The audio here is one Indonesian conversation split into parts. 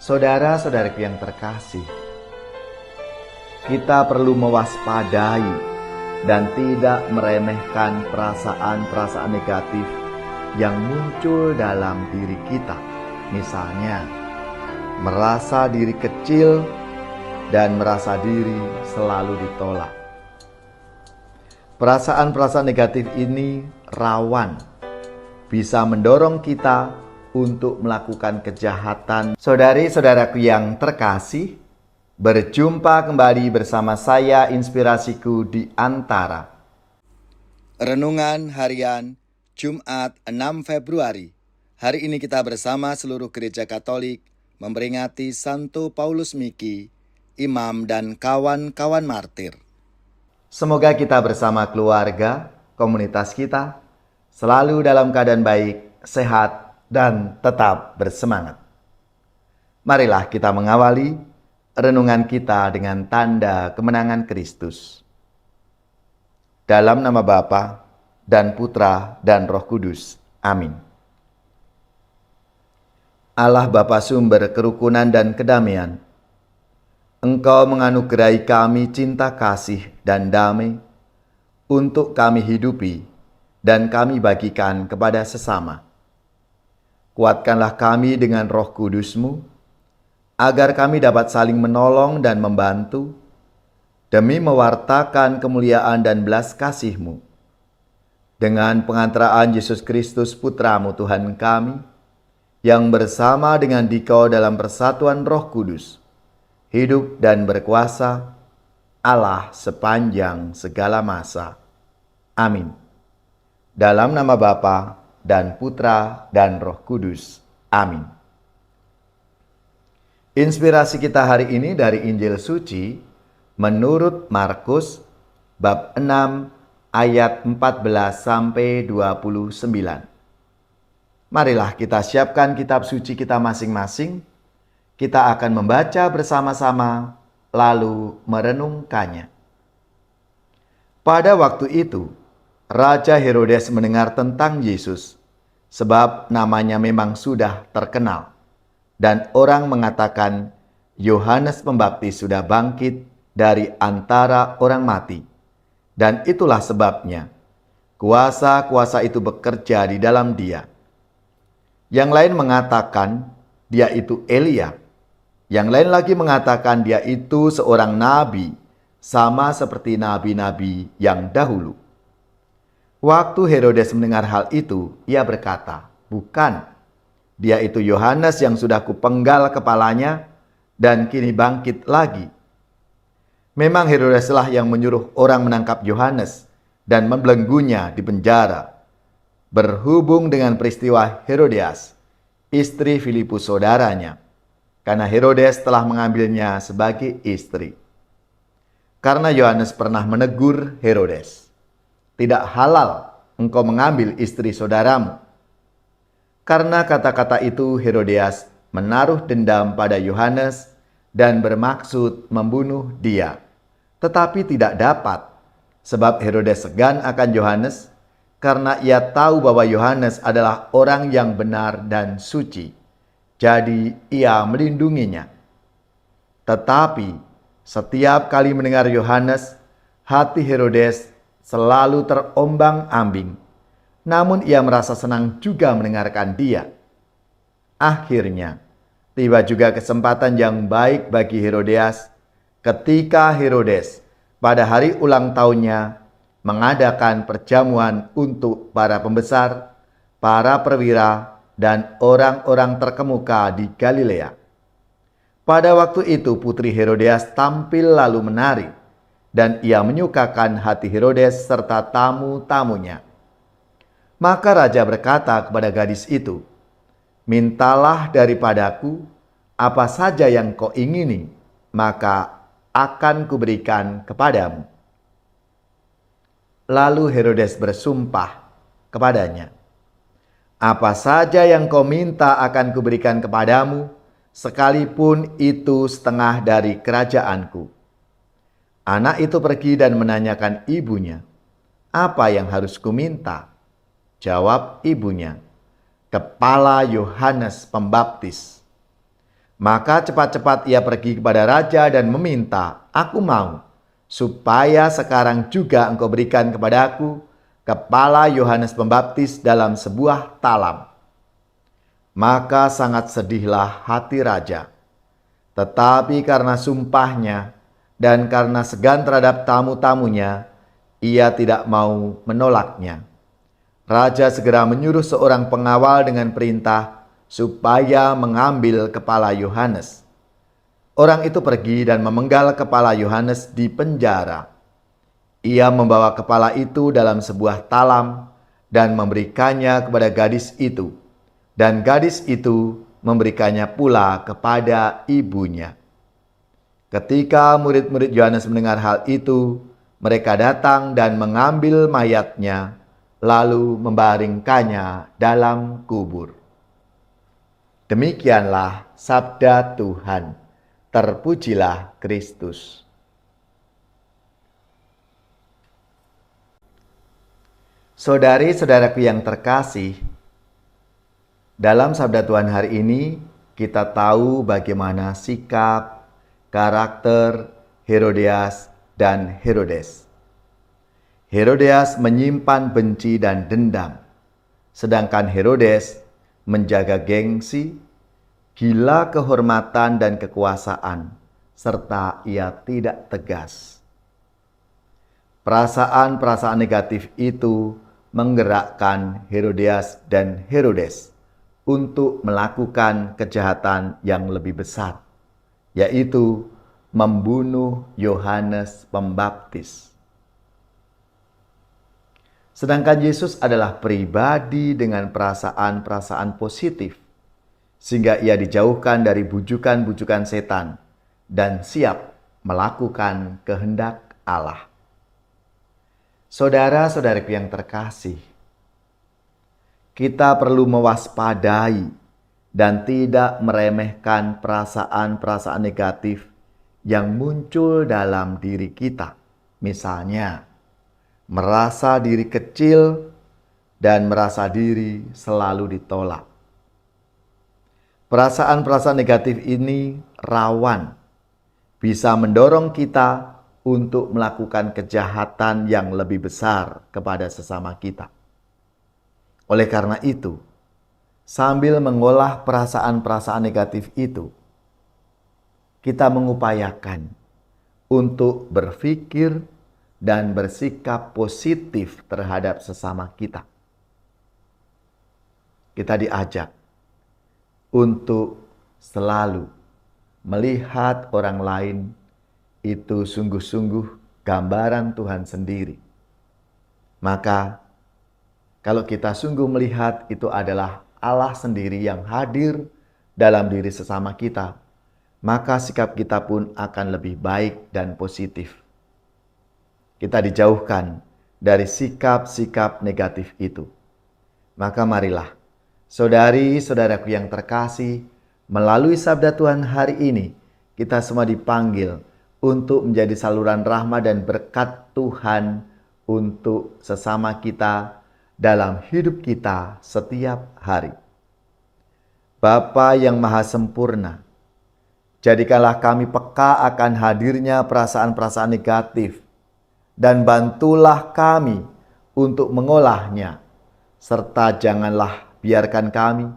Saudara-saudaraku yang terkasih, kita perlu mewaspadai dan tidak meremehkan perasaan-perasaan negatif yang muncul dalam diri kita. Misalnya, merasa diri kecil dan merasa diri selalu ditolak. Perasaan-perasaan negatif ini rawan bisa mendorong kita untuk melakukan kejahatan. Saudari-saudaraku yang terkasih, berjumpa kembali bersama saya Inspirasiku di Antara. Renungan Harian Jumat 6 Februari. Hari ini kita bersama seluruh gereja Katolik memperingati Santo Paulus Miki, imam dan kawan-kawan martir. Semoga kita bersama keluarga, komunitas kita, selalu dalam keadaan baik, sehat, dan tetap bersemangat. Marilah kita mengawali renungan kita dengan tanda kemenangan Kristus. Dalam nama Bapa dan Putra dan Roh Kudus. Amin. Allah Bapa sumber kerukunan dan kedamaian, Engkau menganugerahi kami cinta kasih dan damai untuk kami hidupi dan kami bagikan kepada sesama. Kuatkanlah kami dengan Roh Kudus-Mu, agar kami dapat saling menolong dan membantu, demi mewartakan kemuliaan dan belas kasih-Mu. Dengan pengantaraan Yesus Kristus Putra-Mu Tuhan kami, yang bersama dengan Dikau dalam persatuan Roh Kudus, hidup dan berkuasa, Allah sepanjang segala masa. Amin. Dalam nama Bapa dan Putra dan Roh Kudus. Amin. Inspirasi kita hari ini dari Injil Suci menurut Markus bab 6 ayat 14 sampai 29. Marilah kita siapkan kitab suci kita masing-masing. Kita akan membaca bersama-sama lalu merenungkannya. Pada waktu itu, Raja Herodes mendengar tentang Yesus, sebab namanya memang sudah terkenal. Dan orang mengatakan, Yohanes Pembaptis sudah bangkit dari antara orang mati. Dan itulah sebabnya, kuasa-kuasa itu bekerja di dalam dia. Yang lain mengatakan, dia itu Elia. Yang lain lagi mengatakan, dia itu seorang nabi, sama seperti nabi-nabi yang dahulu. Waktu Herodes mendengar hal itu, ia berkata, "Bukan, dia itu Yohanes yang sudah kupenggal kepalanya dan kini bangkit lagi." Memang Herodeslah yang menyuruh orang menangkap Yohanes dan membelenggunya di penjara. Berhubung dengan peristiwa Herodias, istri Filipus saudaranya, karena Herodes telah mengambilnya sebagai istri. Karena Yohanes pernah menegur Herodes, "Tidak halal engkau mengambil istri saudaramu." Karena kata-kata itu Herodias menaruh dendam pada Yohanes dan bermaksud membunuh dia. Tetapi tidak dapat, sebab Herodes segan akan Yohanes karena ia tahu bahwa Yohanes adalah orang yang benar dan suci. Jadi ia melindunginya. Tetapi setiap kali mendengar Yohanes, hati Herodes selalu terombang-ambing, namun ia merasa senang juga mendengarkan dia. Akhirnya, tiba juga kesempatan yang baik bagi Herodias ketika Herodes pada hari ulang tahunnya mengadakan perjamuan untuk para pembesar, para perwira, dan orang-orang terkemuka di Galilea. Pada waktu itu putri Herodias tampil lalu menari, dan ia menyukakan hati Herodes serta tamu-tamunya. Maka raja berkata kepada gadis itu, "Mintalah daripadaku apa saja yang kau ingini, maka akan kuberikan kepadamu." Lalu Herodes bersumpah kepadanya, "Apa saja yang kau minta akan kuberikan kepadamu, sekalipun itu setengah dari kerajaanku." Anak itu pergi dan menanyakan ibunya, "Apa yang harus kuminta?" Jawab ibunya, "Kepala Yohanes Pembaptis." Maka cepat-cepat ia pergi kepada raja dan meminta, "Aku mau, supaya sekarang juga engkau berikan kepadaku kepala Yohanes Pembaptis dalam sebuah talam." Maka sangat sedihlah hati raja. Tetapi karena sumpahnya dan karena segan terhadap tamu-tamunya, ia tidak mau menolaknya. Raja segera menyuruh seorang pengawal dengan perintah supaya mengambil kepala Yohanes. Orang itu pergi dan memenggal kepala Yohanes di penjara. Ia membawa kepala itu dalam sebuah talam dan memberikannya kepada gadis itu. Dan gadis itu memberikannya pula kepada ibunya. Ketika murid-murid Yohanes mendengar hal itu, mereka datang dan mengambil mayatnya, lalu membaringkannya dalam kubur. Demikianlah sabda Tuhan. Terpujilah Kristus. Saudari-saudaraku yang terkasih, dalam sabda Tuhan hari ini kita tahu bagaimana sikap, karakter Herodias dan Herodes. Herodias menyimpan benci dan dendam, sedangkan Herodes menjaga gengsi, gila kehormatan dan kekuasaan, serta ia tidak tegas. Perasaan-perasaan negatif itu menggerakkan Herodias dan Herodes untuk melakukan kejahatan yang lebih besar, yaitu membunuh Yohanes Pembaptis. Sedangkan Yesus adalah pribadi dengan perasaan-perasaan positif, sehingga ia dijauhkan dari bujukan-bujukan setan dan siap melakukan kehendak Allah. Saudara-saudariku yang terkasih, kita perlu mewaspadai dan tidak meremehkan perasaan-perasaan negatif yang muncul dalam diri kita. Misalnya, merasa diri kecil dan merasa diri selalu ditolak. Perasaan-perasaan negatif ini rawan, bisa mendorong kita untuk melakukan kejahatan yang lebih besar kepada sesama kita. Oleh karena itu, sambil mengolah perasaan-perasaan negatif itu, kita mengupayakan untuk berpikir dan bersikap positif terhadap sesama kita. Kita diajak untuk selalu melihat orang lain itu sungguh-sungguh gambaran Tuhan sendiri. Maka kalau kita sungguh melihat itu adalah Allah sendiri yang hadir dalam diri sesama kita, maka sikap kita pun akan lebih baik dan positif. Kita dijauhkan dari sikap-sikap negatif itu. Maka marilah, saudari-saudaraku yang terkasih, melalui sabda Tuhan hari ini, kita semua dipanggil untuk menjadi saluran rahmat dan berkat Tuhan untuk sesama kita dalam hidup kita setiap hari. Bapa yang Maha Sempurna, jadikanlah kami peka akan hadirnya perasaan-perasaan negatif dan bantulah kami untuk mengolahnya, serta janganlah biarkan kami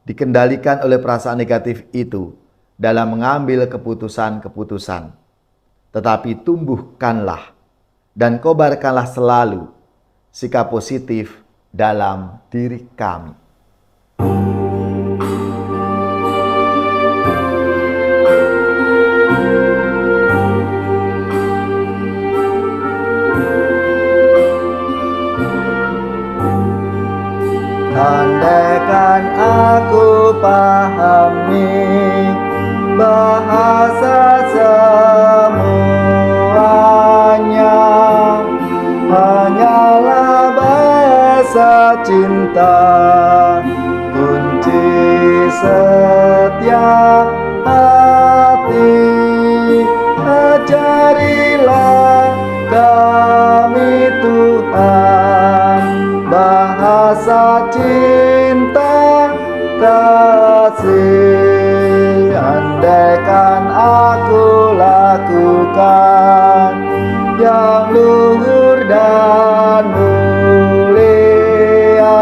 dikendalikan oleh perasaan negatif itu dalam mengambil keputusan-keputusan. Tetapi tumbuhkanlah dan kobarkanlah selalu sikap positif dalam diri kami. Andaikan aku pahami bahasa semuanya, hanyalah bahasa cinta, kunci setiap hati. Ajarilah kami Tuhan bahasa cinta kasih. Tuhan yang luhur dan mulia.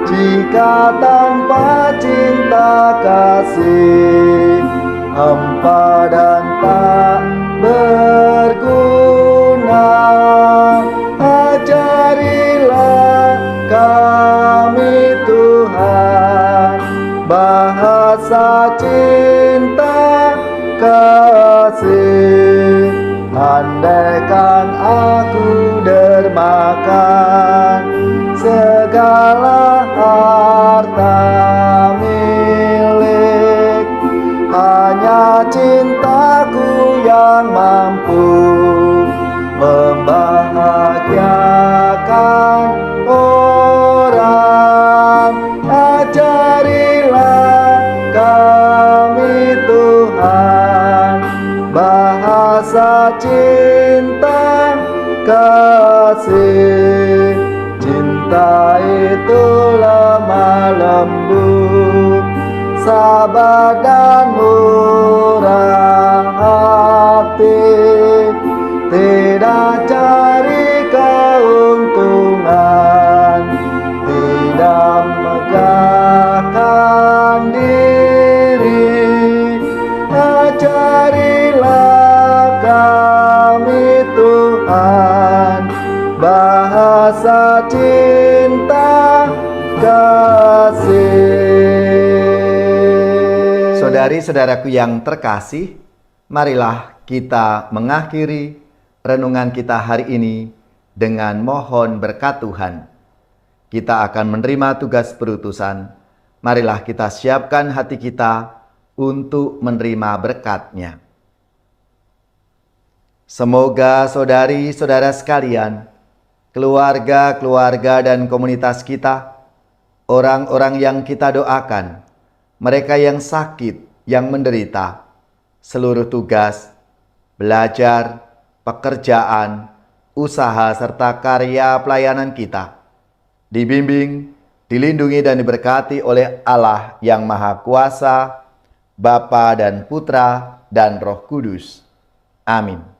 Jika tanpa cinta kasih hampa dan tak berguna, ajarilah kami Tuhan bahasa cinta kasih. Andaikan aku dermakan segala harta milik, hanya cintaku yang mampu membahagiakan orang. Ajarilah kami Tuhan bahasa cinta kasih. Cinta itu lemah lembut, sabar dan murah hati, tidak cari keuntungan, tidak megahkan diri. Ajarilah kami Tuhan bahasa cinta kasih. Saudari-saudaraku yang terkasih, marilah kita mengakhiri renungan kita hari ini dengan mohon berkat Tuhan. Kita akan menerima tugas perutusan. Marilah kita siapkan hati kita untuk menerima berkat-Nya. Semoga saudari-saudara sekalian, keluarga-keluarga dan komunitas kita, orang-orang yang kita doakan, mereka yang sakit, yang menderita, seluruh tugas, belajar, pekerjaan, usaha, serta karya pelayanan kita, dibimbing, dilindungi dan diberkati oleh Allah yang Maha Kuasa, Bapa dan Putra dan Roh Kudus. Amin.